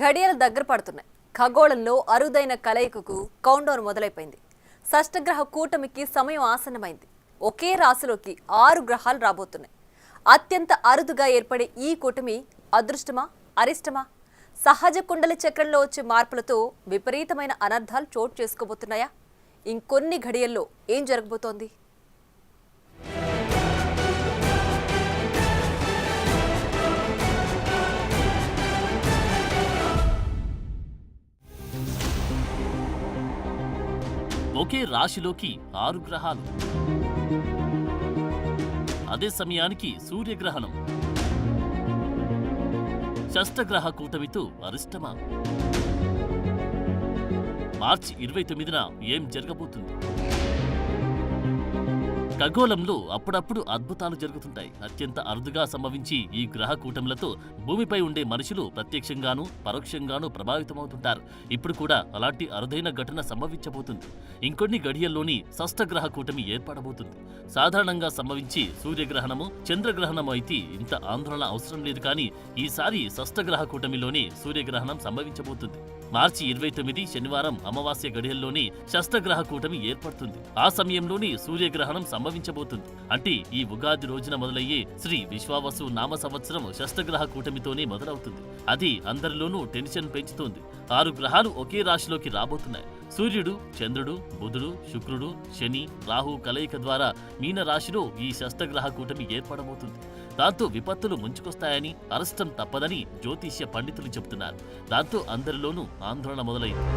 ఘడియలు దగ్గర పడుతున్నాయి. ఖగోళంలో అరుదైన కలయికకు కౌంటౌన్ మొదలైపోయింది. షష్టగ్రహ కూటమికి సమయం ఆసన్నమైంది. ఒకే రాశిలోకి 6 గ్రహాలు రాబోతున్నాయి. అత్యంత అరుదుగా ఏర్పడే ఈ కూటమి అదృష్టమా అరిష్టమా? సహజ కుండలి చక్రంలో వచ్చే మార్పులతో విపరీతమైన అనర్థాలు చోటు చేసుకోబోతున్నాయా? ఇంకొన్ని ఘడియల్లో ఏం జరగబోతోంది? ఒకే రాశిలోకి 6 గ్రహాలు, అదే సమయానికి సూర్యగ్రహణం. షష్టగ్రహ కూటమితో అరిష్టమా? మార్చి 29న ఏం జరగబోతుంది? ఖగోళంలో అప్పుడప్పుడు అద్భుతాలు జరుగుతుంటాయి. అత్యంత అరుదుగా సంభవించి ఈ గ్రహ కూటములతో భూమిపై ఉండే మనుషులు ప్రత్యక్షంగానూ పరోక్షంగానూ ప్రభావితమవుతుంటారు. ఇప్పుడు కూడా అలాంటి అరుదైన ఘటన సంభవించబోతుంది. ఇంకొన్ని గడియల్లోని షష్టగ్రహ కూటమి ఏర్పడబోతుంది. సాధారణంగా సంభవించి సూర్యగ్రహణము చంద్రగ్రహణము అయితే ఇంత ఆందోళన అవసరం లేదు. కానీ ఈసారి షష్టగ్రహ కూటమిలోనే సూర్యగ్రహణం సంభవించబోతుంది. మార్చి 29 శనివారం అమావాస్య గడియల్లోని షష్టగ్రహ కూటమి ఏర్పడుతుంది. ఆ సమయంలోని సూర్యగ్రహణం సంభవించబోతుంది. అంటే ఈ ఉగాది రోజున మొదలయ్యే శ్రీ విశ్వావసు నామ సంవత్సరం షష్టగ్రహ కూటమితోనే మొదలవుతుంది. అది అందరిలోనూ టెన్షన్ పెంచుతోంది. 6 గ్రహాలు ఒకే రాశిలోకి రాబోతున్నాయి. సూర్యుడు, చంద్రుడు, బుధుడు, శుక్రుడు, శని, రాహు కలయిక ద్వారా మీన రాశిలో ఈ షష్టగ్రహ కూటమి ఏర్పడబోతుంది. దాంతో విపత్తులు ముంచుకొస్తాయని, అరిష్టం తప్పదని జ్యోతిష్య పండితులు చెబుతున్నారు. దాంతో అందరిలోనూ ఆందోళన మొదలైంది.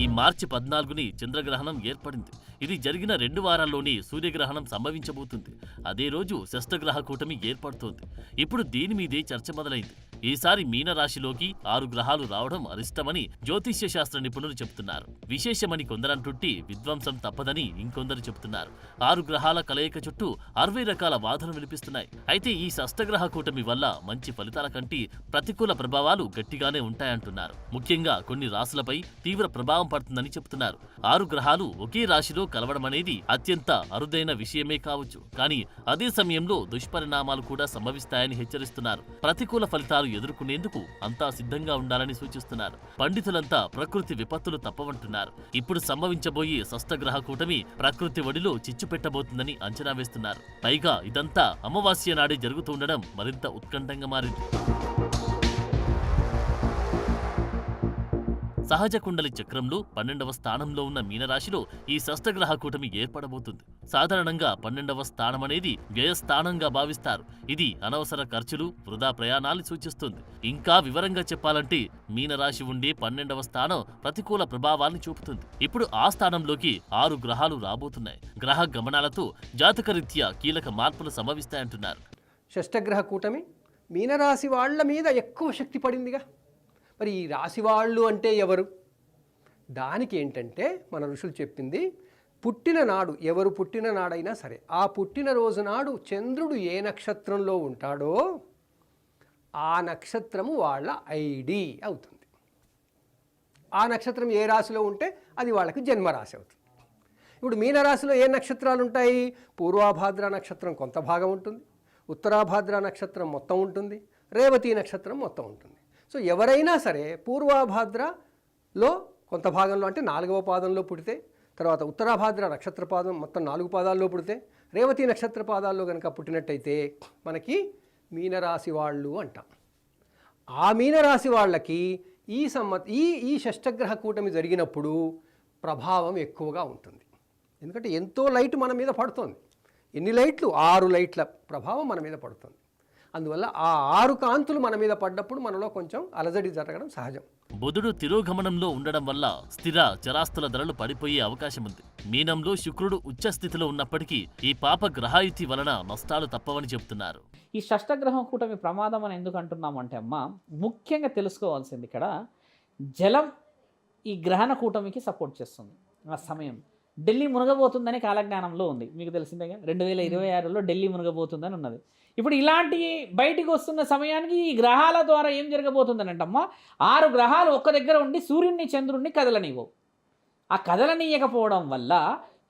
ఈ మార్చి 14ని చంద్రగ్రహణం ఏర్పడింది. ఇది జరిగిన 2 వారాల్లోనే సూర్యగ్రహణం సంభవించబోతుంది. అదే రోజు షష్టగ్రహ కూటమి ఏర్పడుతోంది. ఇప్పుడు దీని మీదే చర్చ మొదలైంది. ఈసారి మీనరాశిలోకి 6 గ్రహాలు రావడం అరిష్టమని జ్యోతిష్య శాస్త్ర నిపుణులు చెబుతున్నారు. విశేషమని కొందరంటుంటే విధ్వంసం తప్పదని ఇంకొందరు చెబుతున్నారు. 6 గ్రహాల కలయిక చుట్టూ 60 రకాల వాదనలు వినిపిస్తున్నాయి. అయితే ఈ షష్టగ్రహ కూటమి వల్ల మంచి ఫలితాల కంటే ప్రతికూల ప్రభావాలు గట్టిగానే ఉంటాయంటున్నారు. ముఖ్యంగా కొన్ని రాశులపై తీవ్ర ప్రభావం పడుతుందని చెబుతున్నారు. 6 గ్రహాలు ఒకే రాశిలో కలవడం అనేది అత్యంత అరుదైన విషయమే కావచ్చు. కానీ అదే సమయంలో దుష్పరిణామాలు కూడా సంభవిస్తాయని హెచ్చరిస్తున్నారు. ప్రతికూల ఫలితాలు ఎదుర్కొనేందుకు అంతా సిద్ధంగా ఉండాలని సూచిస్తున్నారు. పండితులంతా ప్రకృతి విపత్తులు తప్పవంటున్నారు. ఇప్పుడు సంభవించబోయే షష్టగ్రహ కూటమి ప్రకృతి ఒడిలో చిచ్చు పెట్టబోతుందని అంచనా వేస్తున్నారు. పైగా ఇదంతా అమావాస్య నాడే జరుగుతుండడం మరింత ఉత్కంఠంగా మారింది. సహజ కుండలి చక్రంలో 12వ స్థానంలో ఉన్న మీనరాశిలో ఈ షష్టగ్రహ కూటమి ఏర్పడబోతుంది. సాధారణంగా 12వ స్థానం అనేది వ్యయస్థానంగా భావిస్తారు. ఇది అనవసర ఖర్చులు, వృధా ప్రయాణాలు సూచిస్తుంది. ఇంకా వివరంగా చెప్పాలంటే మీనరాశి ఉండే 12వ స్థానం ప్రతికూల ప్రభావాన్ని చూపుతుంది. ఇప్పుడు ఆ స్థానంలోకి 6 గ్రహాలు రాబోతున్నాయి. గ్రహ గమనాలతో జాతకరీత్యా కీలక మార్పులు సంభవిస్తాయంటున్నారు. షష్టగ్రహ కూటమి మీనరాశి వాళ్ళ మీద ఎక్కువ శక్తి పడిందిగా. మరి ఈ రాశి వాళ్ళు అంటే ఎవరు? దానికి ఏంటంటే మన ఋషులు చెప్పింది, పుట్టిన నాడు, ఎవరు పుట్టిన నాడైనా సరే ఆ పుట్టినరోజు నాడు చంద్రుడు ఏ నక్షత్రంలో ఉంటాడో ఆ నక్షత్రము వాళ్ళ ఐడి అవుతుంది. ఆ నక్షత్రం ఏ రాశిలో ఉంటే అది వాళ్ళకి జన్మరాశి అవుతుంది. ఇప్పుడు మీనరాశిలో ఏ నక్షత్రాలు ఉంటాయి? పూర్వాభాద్ర నక్షత్రం కొంత భాగం ఉంటుంది, ఉత్తరాభాద్ర నక్షత్రం మొత్తం ఉంటుంది, రేవతి నక్షత్రం మొత్తం ఉంటుంది. సో ఎవరైనా సరే పూర్వాభాద్రలో కొంత భాగంలో అంటే 4వ పాదంలో పుడితే, తర్వాత ఉత్తరాభాద్ర నక్షత్ర పాదం మొత్తం 4 పాదాల్లో పుడితే, రేవతి నక్షత్ర పాదాల్లో కనుక పుట్టినట్టయితే మనకి మీనరాశి వాళ్ళు అంటాం. ఆ మీనరాశి వాళ్ళకి ఈ షష్టగ్రహ కూటమి జరిగినప్పుడు ప్రభావం ఎక్కువగా ఉంటుంది. ఎందుకంటే ఎంతో లైట్ మన మీద పడుతుంది. ఎన్ని లైట్లు? 6 లైట్ల ప్రభావం మన మీద పడుతుంది. అందువల్ల ఆ 6 కాంతులు మన మీద పడ్డప్పుడు మనలో కొంచెం అలజడి జరగడం సహజం. బుధుడు తిరోగమనంలో ఉండడం వల్ల స్థిర చరాస్తుల ధరలు పడిపోయే అవకాశం ఉంది. మీనంలో శుక్రుడు ఉచ్చ స్థితిలో ఉన్నప్పటికీ ఈ పాప గ్రహాయుతి వలన నష్టాలు తప్పవని చెబుతున్నారు. ఈ షష్టగ్రహం కూటమి ప్రమాదం అని ఎందుకు అంటున్నామంటే ముఖ్యంగా తెలుసుకోవాల్సింది ఇక్కడ జలం ఈ గ్రహణ కూటమికి సపోర్ట్ చేస్తుంది. ఆ సమయం ఢిల్లీ మునగబోతుందని కాలజ్ఞానంలో ఉంది, మీకు తెలిసిందేగా. 2026లో ఢిల్లీ మునగబోతుందని ఉన్నది. ఇప్పుడు ఇలాంటి బయటికి వస్తున్న సమయానికి ఈ గ్రహాల ద్వారా ఏం జరగబోతుందని అంటమ్మా, 6 గ్రహాలు ఒక్క దగ్గర ఉండి సూర్యుడిని చంద్రుడిని కదలనివ్వవు. ఆ కదలనీయకపోవడం వల్ల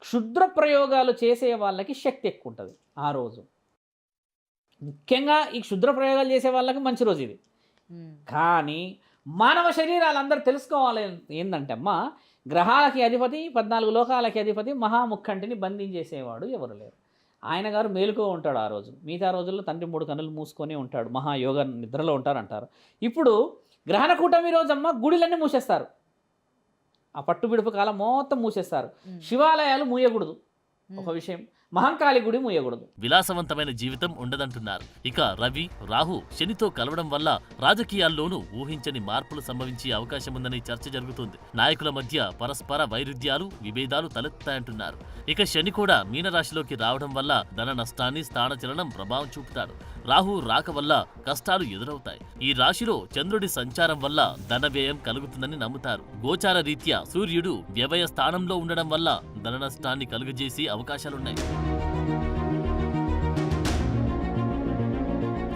క్షుద్ర ప్రయోగాలు చేసే వాళ్ళకి శక్తి ఎక్కువ ఉంటుంది ఆ రోజు. ముఖ్యంగా ఈ క్షుద్ర ప్రయోగాలు చేసే వాళ్ళకి మంచి రోజు ఇది. కానీ మానవ శరీరాలు అందరూ తెలుసుకోవాలి ఏంటంటే అమ్మా, గ్రహాలకి అధిపతి, 14 లోకాలకి అధిపతి, మహాముఖంటిని బంధించేసేవాడు ఎవరు లేరు. ఆయన గారు మేలుకో ఉంటాడు ఆ రోజు. మిగతా రోజుల్లో తండ్రి 3 కన్నులు మూసుకొని ఉంటాడు, మహాయోగ నిద్రలో ఉంటారంటారు. ఇప్పుడు గ్రహణ కూటమి రోజమ్మ గుడిలన్నీ మూసేస్తారు. ఆ పట్టు విడుపు కాలం మొత్తం మూసేస్తారు. శివాలయాలు మూయకూడదు, ఒక విషయం. మహంకాళి గుడి మూయకూడదు. విలాసవంతమైన జీవితం ఉండదంటున్నారు. ఇక రవి, రాహు, శనితో కలవడం వల్ల రాజకీయాల్లోనూ ఊహించని మార్పులు సంభవించే అవకాశం ఉందని చర్చ జరుగుతుంది. నాయకుల మధ్య పరస్పర వైరుధ్యాలు, విభేదాలు తలెత్తాయంటున్నారు. ఇక శని కూడా మీనరాశిలోకి రావడం వల్ల ధన నష్టాన్ని, స్థానచలనం ప్రభావం చూపుతాడు. రాహు రాక వల్ల కష్టాలు ఎదురవుతాయి. ఈ రాశిలో చంద్రుడి సంచారం వల్ల ధన వ్యయం కలుగుతుందని నమ్ముతారు. గోచార రీత్యా సూర్యుడు వ్యవయ స్థానంలో ఉండడం వల్ల ధన నష్టాన్ని కలుగజేసే అవకాశాలున్నాయి.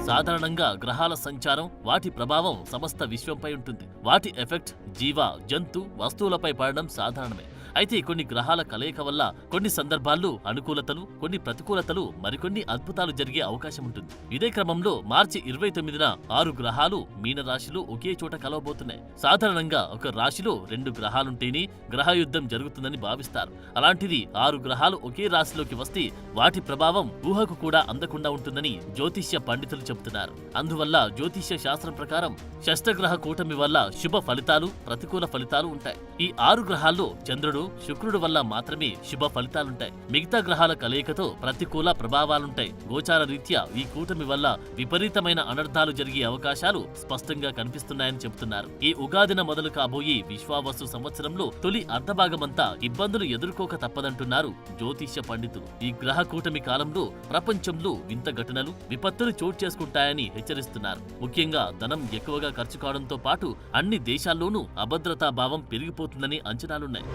సాధారణంగా గ్రహాల సంచారం, వాటి ప్రభావం సమస్త విశ్వంపై ఉంటుంది. వాటి ఎఫెక్ట్ జీవ, జంతు, వస్తువులపై పడడం సాధారణమే. అయితే కొన్ని గ్రహాల కలయిక వల్ల కొన్ని సందర్భాల్లో అనుకూలతలు, కొన్ని ప్రతికూలతలు, మరికొన్ని అద్భుతాలు జరిగే అవకాశం ఉంటుంది. ఇదే క్రమంలో మార్చి 29న 6 గ్రహాలు మీనరాశిలో ఒకే చోట కలవబోతున్నాయి. సాధారణంగా ఒక రాశిలో 2 గ్రహాలుంటేనే గ్రహయుద్ధం జరుగుతుందని భావిస్తారు. అలాంటిది 6 గ్రహాలు ఒకే రాశిలోకి వస్తే వాటి ప్రభావం ఊహకు కూడా అందకుండా ఉంటుందని జ్యోతిష్య పండితులు చెబుతున్నారు. అందువల్ల జ్యోతిష్య శాస్త్రం ప్రకారం షష్టగ్రహ కూటమి వల్ల శుభ ఫలితాలు, ప్రతికూల ఫలితాలు ఉంటాయి. ఈ 6 గ్రహాల్లో చంద్రుడు, శుక్రుడు వల్ల మాత్రమే శుభ ఫలితాలుంటాయి. మిగతా గ్రహాల కలయికతో ప్రతికూల ప్రభావాలుంటాయి. గోచార రీత్యా ఈ కూటమి వల్ల విపరీతమైన అనర్థాలు జరిగే అవకాశాలు స్పష్టంగా కనిపిస్తున్నాయని చెబుతున్నారు. ఈ ఉగాదిన మొదలు కాబోయే విశ్వావసు సంవత్సరంలో తొలి అర్ధభాగమంతా ఇబ్బందులు ఎదుర్కోక తప్పదంటున్నారు జ్యోతిష్య పండితులు. ఈ గ్రహ కూటమి కాలంలో ప్రపంచంలో వింత ఘటనలు, విపత్తులు చోటు చేసుకుంటాయని హెచ్చరిస్తున్నారు. ముఖ్యంగా ధనం ఎక్కువగా ఖర్చు కావడంతో పాటు అన్ని దేశాల్లోనూ అభద్రతా భావం పెరిగిపోతుందని అంచనాలున్నాయి.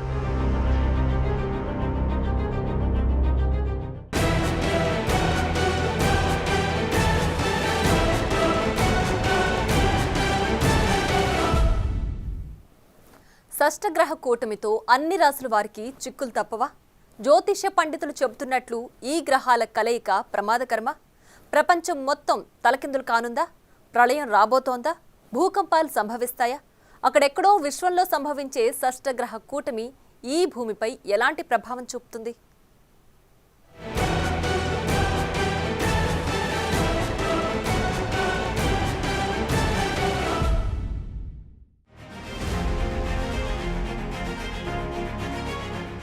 షష్టగ్రహ కూటమితో అన్ని రాశుల వారికి చిక్కులు తప్పవా? జ్యోతిష్య పండితులు చెబుతున్నట్లు ఈ గ్రహాల కలయిక ప్రమాదకరమా? ప్రపంచం మొత్తం తలకిందులు కానుందా? ప్రళయం రాబోతోందా? భూకంపాలు సంభవిస్తాయా? అక్కడెక్కడో విశ్వంలో సంభవించే షష్టగ్రహ కూటమి ఈ భూమిపై ఎలాంటి ప్రభావం చూపుతుంది?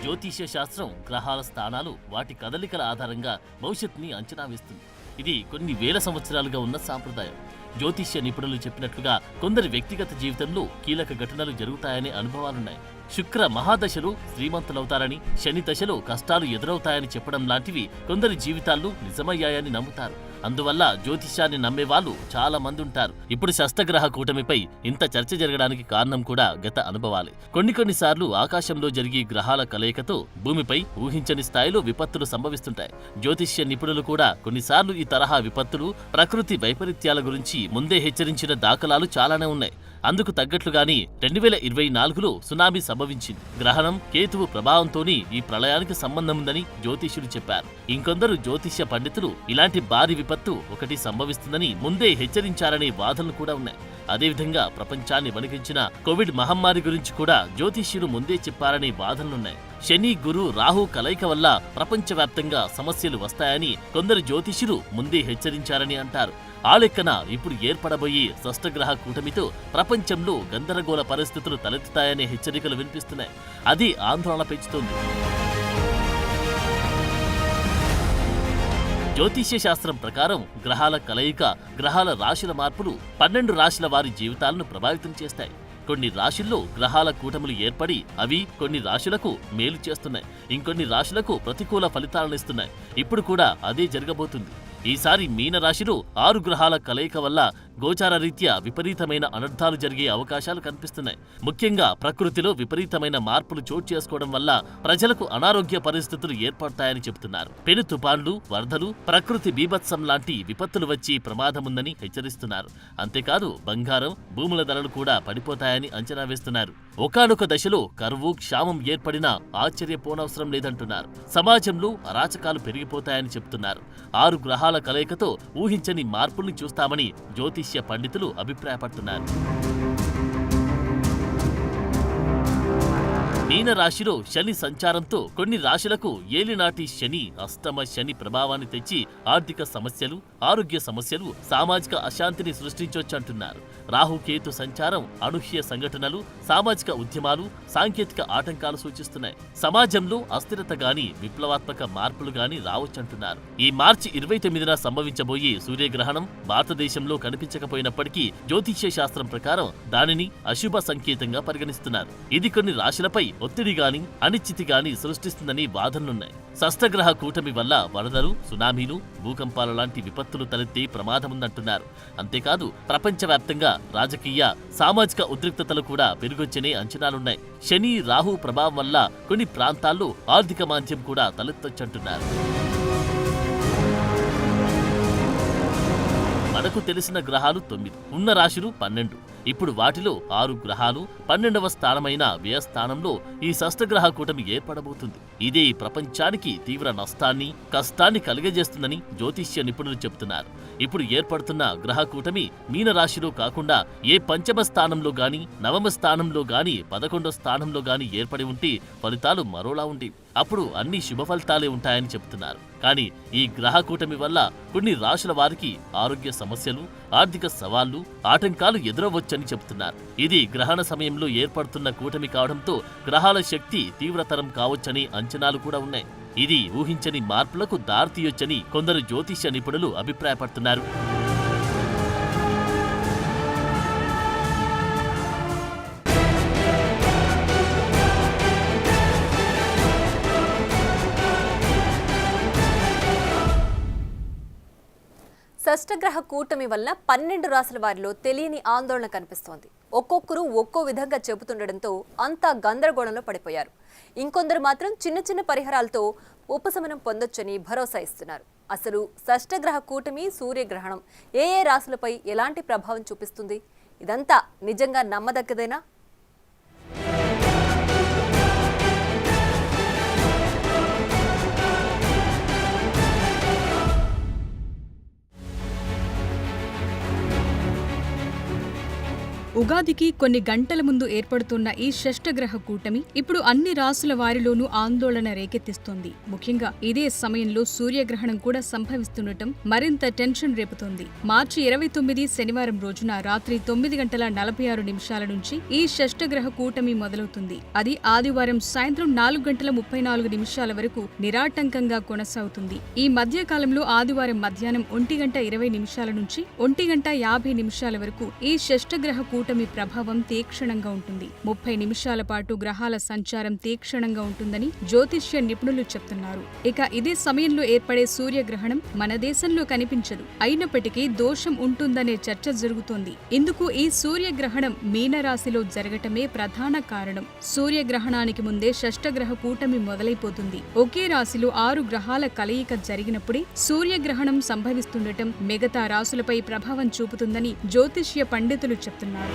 జ్యోతిష్య శాస్త్రం గ్రహాల స్థానాలు, వాటి కదలికల ఆధారంగా భవిష్యత్తుని అంచనా వేస్తుంది. ఇది కొన్ని వేల సంవత్సరాలుగా ఉన్న సాంప్రదాయం. జ్యోతిష్య నిపుణులు చెప్పినట్లుగా కొందరి వ్యక్తిగత జీవితంలో కీలక ఘటనలు జరుగుతాయనే అనుభవాలున్నాయి. శుక్ర మహాదశలో శ్రీమంతులవుతారని, శని దశలో కష్టాలు ఎదురవుతాయని చెప్పడం లాంటివి కొందరి జీవితాల్లో నిజమయ్యాయని నమ్ముతారు. అందువల్ల జ్యోతిష్యాన్ని నమ్మేవాళ్ళు చాలా మంది ఉంటారు. ఇప్పుడు షష్టగ్రహ కూటమిపై ఇంత చర్చ జరగడానికి కారణం కూడా గత అనుభవాలే. కొన్నిసార్లు ఆకాశంలో జరిగే గ్రహాల కలయికతో భూమిపై ఊహించని స్థాయిలో విపత్తులు సంభవిస్తుంటాయి. జ్యోతిష్య నిపుణులు కూడా కొన్నిసార్లు ఈ తరహా విపత్తులు, ప్రకృతి వైపరీత్యాల గురించి ముందే హెచ్చరించిన దాఖలాలు చాలానే ఉన్నాయి. అందుకు తగ్గట్లుగానే 2024లో సునామీ సంభవించింది. గ్రహణం, కేతువు ప్రభావంతోనే ఈ ప్రళయానికి సంబంధం ఉందని జ్యోతిష్యులు చెప్పారు. ఇంకొందరు జ్యోతిష్య పండితులు ఇలాంటి భారీ విపత్తు ఒకటి సంభవిస్తుందని ముందే హెచ్చరించారనే వాదనలు కూడా ఉన్నాయి. అదేవిధంగా ప్రపంచాన్ని వణికించిన కోవిడ్ మహమ్మారి గురించి కూడా జ్యోతిష్యులు ముందే చెప్పారనే వాదనలున్నాయి. శని, గురు, రాహు కలయిక వల్ల ప్రపంచవ్యాప్తంగా సమస్యలు వస్తాయని కొందరు జ్యోతిష్యులు ముందే హెచ్చరించారని అంటారు. ఆ లెక్కన ఇప్పుడు ఏర్పడబోయే షష్టగ్రహ కూటమితో ప్రపంచంలో గందరగోళ పరిస్థితులు తలెత్తుతాయనే హెచ్చరికలు వినిపిస్తున్నాయి. అది ఆందోళన పెంచుతోంది. జ్యోతిష్య శాస్త్రం ప్రకారం గ్రహాల కలయిక, గ్రహాల రాశుల మార్పులు 12 రాశుల వారి జీవితాలను ప్రభావితం చేస్తాయి. కొన్ని రాశుల్లో గ్రహాల కూటములు ఏర్పడి అవి కొన్ని రాశులకు మేలు చేస్తున్నాయి, ఇంకొన్ని రాశులకు ప్రతికూల ఫలితాలనిస్తున్నాయి. ఇప్పుడు కూడా అదే జరగబోతుంది. ఈసారి మీన రాశిలో 6 గ్రహాల కలయిక వల్ల గోచార రీత్యా విపరీతమైన అనర్థాలు జరిగే అవకాశాలు కనిపిస్తున్నాయి. ముఖ్యంగా ప్రకృతిలో విపరీతమైన మార్పులు చోటు చేసుకోవడం వల్ల ప్రజలకు అనారోగ్య పరిస్థితులు ఏర్పడతాయని చెబుతున్నారు. పెను తుపాన్లు, వరదలు, ప్రకృతి బీభత్సం లాంటి విపత్తులు వచ్చి ప్రమాదముందని హెచ్చరిస్తున్నారు. అంతేకాదు బంగారం, భూముల ధరలు కూడా పడిపోతాయని అంచనా వేస్తున్నారు. ఒకానొక దశలో కరువు, క్షామం ఏర్పడినా ఆశ్చర్యపోనవసరం లేదంటున్నారు. సమాజంలో అరాచకాలు పెరిగిపోతాయని చెబుతున్నారు. 6 గ్రహాల కలయికతో ఊహించని మార్పుల్ని చూస్తామని జ్యోతిష్య పండితులు అభిప్రాయపడుతున్నారు. మీన రాశిలో శని సంచారంతో కొన్ని రాశులకు ఏలినాటి శని, అష్టమ శని ప్రభావాన్ని తెచ్చి ఆర్థిక సమస్యలు, ఆరోగ్య సమస్యలు, సామాజిక అశాంతిని సృష్టించొచ్చంటున్నారు. రాహుకేతు సంచారం అనూహ్య సంఘటనలు, సామాజిక ఉద్యమాలు, సాంకేతిక ఆటంకాలు సూచిస్తున్నాయి. సమాజంలో అస్థిరత గాని, విప్లవాత్మక మార్పులు గాని రావచ్చంటున్నారు. ఈ మార్చి 29న సంభవించబోయే సూర్యగ్రహణం భారతదేశంలో కనిపించకపోయినప్పటికీ జ్యోతిష్య శాస్త్రం ప్రకారం దానిని అశుభ సంకేతంగా పరిగణిస్తున్నారు. ఇది కొన్ని రాశులపై ఒత్తిడి గాని, అనిశ్చితి గాని సృష్టిస్తుందని వాదనలున్నాయి. షష్టగ్రహ కూటమి వల్ల వరదలు, సునామీలు, భూకంపాల లాంటి విపత్తులు తలెత్తే ప్రమాదముందంటున్నారు. అంతేకాదు ప్రపంచవ్యాప్తంగా రాజకీయ, సామాజిక ఉద్రిక్తతలు కూడా పెరుగొచ్చనే అంచనాలున్నాయి. శని, రాహు ప్రభావం వల్ల కొన్ని ప్రాంతాల్లో ఆర్థిక మాంద్యం కూడా తలెత్తొచ్చంటున్నారు. మనకు తెలిసిన గ్రహాలు 9, ఉన్న రాశులు 12. ఇప్పుడు వాటిలో 6 గ్రహాలు 12వ స్థానమైన వ్యయస్థానంలో ఈ షష్టగ్రహ కూటమి ఏర్పడబోతుంది. ఇదే ప్రపంచానికి తీవ్ర నష్టాన్ని, కష్టాన్ని కలిగజేస్తుందని జ్యోతిష్య నిపుణులు చెబుతున్నారు. ఇప్పుడు ఏర్పడుతున్న గ్రహ కూటమి మీనరాశిలో కాకుండా ఏ 5వ స్థానంలో గాని, 9వ స్థానంలో గాని, 11వ స్థానంలో గాని ఏర్పడి ఉంటే ఫలితాలు మరోలా ఉండేవి. అప్పుడు అన్ని శుభ ఫలితాలే ఉంటాయని చెబుతున్నారు. కానీ ఈ గ్రహ కూటమి వల్ల కొన్ని రాశుల వారికి ఆరోగ్య సమస్యలు, ఆర్థిక సవాళ్లు, ఆటంకాలు ఎదురవచ్చని చెబుతున్నారు. ఇది గ్రహణ సమయంలో ఏర్పడుతున్న కూటమి కావడంతో గ్రహాల శక్తి తీవ్రతరం కావచ్చని అంచనాలు కూడా ఉన్నాయి. ఇది ఊహించని మార్పులకు దారితీయొచ్చని కొందరు జ్యోతిష్య నిపుణులు అభిప్రాయపడుతున్నారు. షష్టగ్రహ కూటమి వల్ల 12 రాశుల వారిలో తెలియని ఆందోళన కనిపిస్తోంది. ఒక్కొక్కరు ఒక్కో విధంగా చెబుతుండటంతో అంతా గందరగోళంలో పడిపోయారు. ఇంకొందరు మాత్రం చిన్న చిన్న పరిహారాలతో ఉపశమనం పొందొచ్చని భరోసా ఇస్తున్నారు. అసలు షష్టగ్రహ కూటమి, సూర్యగ్రహణం ఏ రాశులపై ఎలాంటి ప్రభావం చూపిస్తుంది? ఇదంతా నిజంగా నమ్మదగ్గదేనా? ఉగాదికి కొన్ని గంటల ముందు ఏర్పడుతున్న ఈ షష్టగ్రహ కూటమి ఇప్పుడు అన్ని రాశుల వారిలోనూ ఆందోళన రేకెత్తిస్తోంది. ముఖ్యంగా ఇదే సమయంలో సూర్యగ్రహణం కూడా సంభవిస్తుండటం మరింత టెన్షన్ రేపుతోంది. మార్చి 29 శనివారం రోజున రాత్రి 9:46 నుంచి ఈ షష్టగ్రహ కూటమి మొదలవుతుంది. అది ఆదివారం సాయంత్రం 4:34 వరకు నిరాటంకంగా కొనసాగుతుంది. ఈ మధ్యకాలంలో ఆదివారం మధ్యాహ్నం 1:20 నుంచి 1:50 వరకు ఈ షష్టగ్రహ కూటమి ప్రభావం తీక్షణంగా ఉంటుంది. 30 నిమిషాల పాటు గ్రహాల సంచారం తీక్షణంగా ఉంటుందని జ్యోతిష్య నిపుణులు చెప్తున్నారు. ఇక ఇదే సమయంలో ఏర్పడే సూర్యగ్రహణం మన దేశంలో కనిపించదు. అయినప్పటికీ దోషం ఉంటుందనే చర్చ జరుగుతోంది. ఇందుకు ఈ సూర్యగ్రహణం మీనరాశిలో జరగటమే ప్రధాన కారణం. సూర్యగ్రహణానికి ముందే షష్టగ్రహ కూటమి మొదలైపోతుంది. ఒకే రాశిలో 6 గ్రహాల కలయిక జరిగినప్పుడే సూర్యగ్రహణం సంభవిస్తుండటం మిగతా రాశులపై ప్రభావం చూపుతుందని జ్యోతిష్య పండితులు చెప్తున్నారు.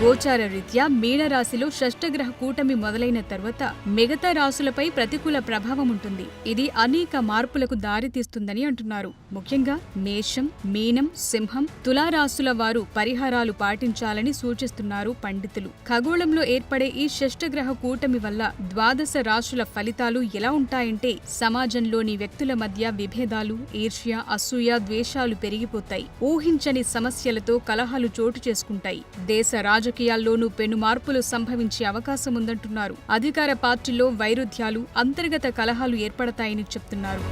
గోచార రీత్యా మీనరాశిలో షష్టగ్రహ కూటమి మొదలైన తర్వాత మిగతా రాశులపై ప్రతికూల ప్రభావం ఉంటుంది. ఇది అనేక మార్పులకు దారితీస్తుందని అంటున్నారు. ముఖ్యంగా మేషం, మీనం, సింహం, తులారాశుల వారు పరిహారాలు పాటించాలని సూచిస్తున్నారు పండితులు. ఖగోళంలో ఏర్పడే ఈ షష్టగ్రహ కూటమి వల్ల ద్వాదశ రాశుల ఫలితాలు ఎలా ఉంటాయంటే సమాజంలోని వ్యక్తుల మధ్య విభేదాలు, ఈర్ష్య, అసూయ, ద్వేషాలు పెరిగిపోతాయి. ఊహించని సమస్యలతో కలహాలు చోటు చేసుకుంటాయి. దేశ రాజకీయాల్లోనూ పెను మార్పులు సంభవించే అవకాశం ఉందంటున్నారు. అధికార పార్టీలో వైరుధ్యాలు, అంతర్గత కలహాలు ఏర్పడతాయని చెప్తున్నారు.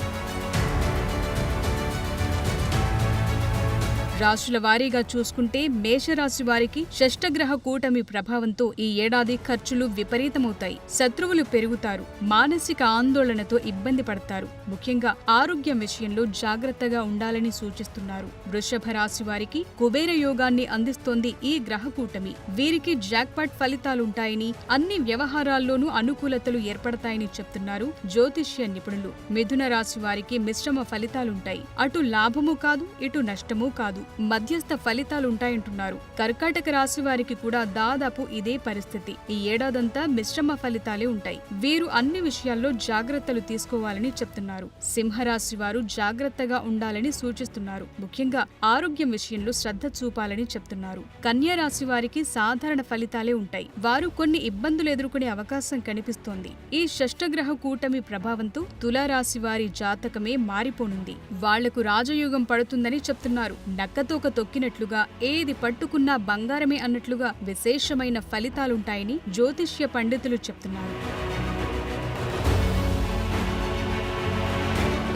రాశుల వారీగా చూసుకుంటే మేషరాశి వారికి షష్టగ్రహ కూటమి ప్రభావంతో ఈ ఏడాది ఖర్చులు విపరీతమవుతాయి. శత్రువులు పెరుగుతారు. మానసిక ఆందోళనతో ఇబ్బంది పడతారు. ముఖ్యంగా ఆరోగ్యం విషయంలో జాగ్రత్తగా ఉండాలని సూచిస్తున్నారు. వృషభ రాశి వారికి కుబేర యోగాన్ని అందిస్తోంది ఈ గ్రహ కూటమి. వీరికి జాక్పాట్ ఫలితాలుంటాయని, అన్ని వ్యవహారాల్లోనూ అనుకూలతలు ఏర్పడతాయని చెప్తున్నారు జ్యోతిష్య నిపుణులు. మిథున రాశి వారికి మిశ్రమ ఫలితాలుంటాయి. అటు లాభము కాదు, ఇటు నష్టమూ కాదు, మధ్యస్థ ఫలితాలుంటాయంటున్నారు. కర్కాటక రాశి వారికి కూడా దాదాపు ఇదే పరిస్థితి. ఈ ఏడాదంతా మిశ్రమ ఫలితాలే ఉంటాయి. వీరు అన్ని విషయాల్లో జాగ్రత్తలు తీసుకోవాలని చెప్తున్నారు. సింహరాశి వారు జాగ్రత్తగా ఉండాలని సూచిస్తున్నారు. ముఖ్యంగా ఆరోగ్యం విషయంలో శ్రద్ధ చూపాలని చెప్తున్నారు. కన్యా రాశి వారికి సాధారణ ఫలితాలే ఉంటాయి. వారు కొన్ని ఇబ్బందులు ఎదుర్కొనే అవకాశం కనిపిస్తోంది. ఈ షష్టగ్రహ కూటమి ప్రభావంతో తులారాశి వారి జాతకమే మారిపోనుంది. వాళ్లకు రాజయోగం పడుతుందని చెప్తున్నారు. నక్కతోక తొక్కినట్లుగా, ఏది పట్టుకున్నా బంగారమే అన్నట్లుగా విశేషమైన ఫలితాలుంటాయని జ్యోతిష్య పండితులు చెప్తున్నారు.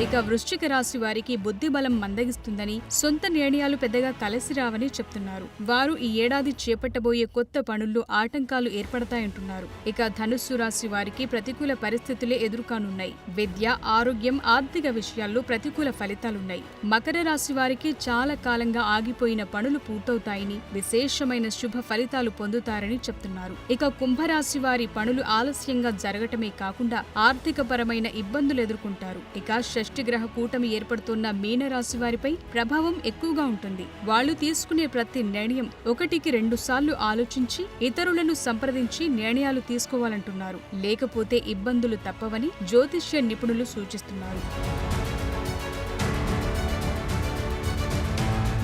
ఇక వృశ్చిక రాశి వారికి బుద్ధి బలం మందగిస్తుందని, సొంత నిర్ణయాలు పెద్దగా కలిసి రావని చెప్తున్నారు. వారు ఈ ఏడాది చేపట్టబోయే కొత్త పనుల్లో ఆటంకాలు ఏర్పడతాయంటున్నారు. ఇక ధనుస్సు రాశి వారికి ప్రతికూల పరిస్థితులే ఎదురుకానున్నాయి. విద్య, ఆరోగ్యం, ఆర్థిక విషయాల్లో ప్రతికూల ఫలితాలున్నాయి. మకర రాశి వారికి చాలా కాలంగా ఆగిపోయిన పనులు పూర్తవుతాయని, విశేషమైన శుభ ఫలితాలు పొందుతారని చెప్తున్నారు. ఇక కుంభరాశి వారి పనులు ఆలస్యంగా జరగటమే కాకుండా ఆర్థిక పరమైన ఇబ్బందులు ఎదుర్కొంటారు. ఇక షష్ఠగ్రహ కూటమి ఏర్పడుతున్న మీనరాశి వారిపై ప్రభావం ఎక్కువగా ఉంటుంది. వాళ్లు తీసుకునే ప్రతి నిర్ణయం 1-2 సార్లు ఆలోచించి, ఇతరులను సంప్రదించి నిర్ణయాలు తీసుకోవాలంటున్నారు. లేకపోతే ఇబ్బందులు తప్పవని జ్యోతిష్య నిపుణులు సూచిస్తున్నారు.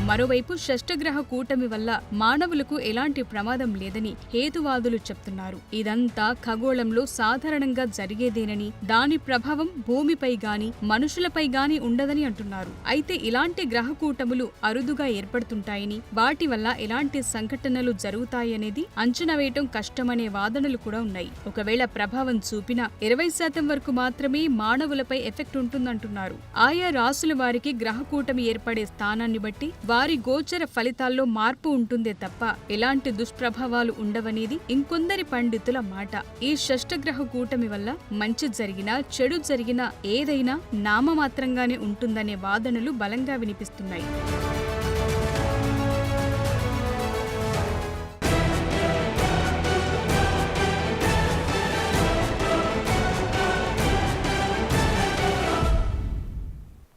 మరోవైపు షష్టగ్రహ కూటమి వల్ల మానవులకు ఎలాంటి ప్రమాదం లేదని హేతువాదులు చెప్తున్నారు. ఇదంతా ఖగోళంలో సాధారణంగా జరిగేదేనని, దాని ప్రభావం భూమిపై గాని మనుషులపై గాని ఉండదని అంటున్నారు. అయితే ఇలాంటి గ్రహ కూటములు అరుదుగా ఏర్పడుతుంటాయని, వాటి వల్ల ఎలాంటి సంఘటనలు జరుగుతాయనేది అంచనా వేయటం కష్టమనే వాదనలు కూడా ఉన్నాయి. ఒకవేళ ప్రభావం చూపినా 20% వరకు మాత్రమే మానవులపై ఎఫెక్ట్ ఉంటుందంటున్నారు. ఆయా రాసుల వారికి గ్రహ కూటమి ఏర్పడే స్థానాన్ని బట్టి వారి గోచర ఫలితాల్లో మార్పు ఉంటుందే తప్ప ఎలాంటి దుష్ప్రభావాలు ఉండవనేది ఇంకొందరి పండితుల మాట. ఈ షష్టగ్రహ కూటమి వల్ల మంచి జరిగినా, చెడు జరిగినా ఏదైనా నామమాత్రంగానే ఉంటుందనే వాదనలు బలంగా వినిపిస్తున్నాయి.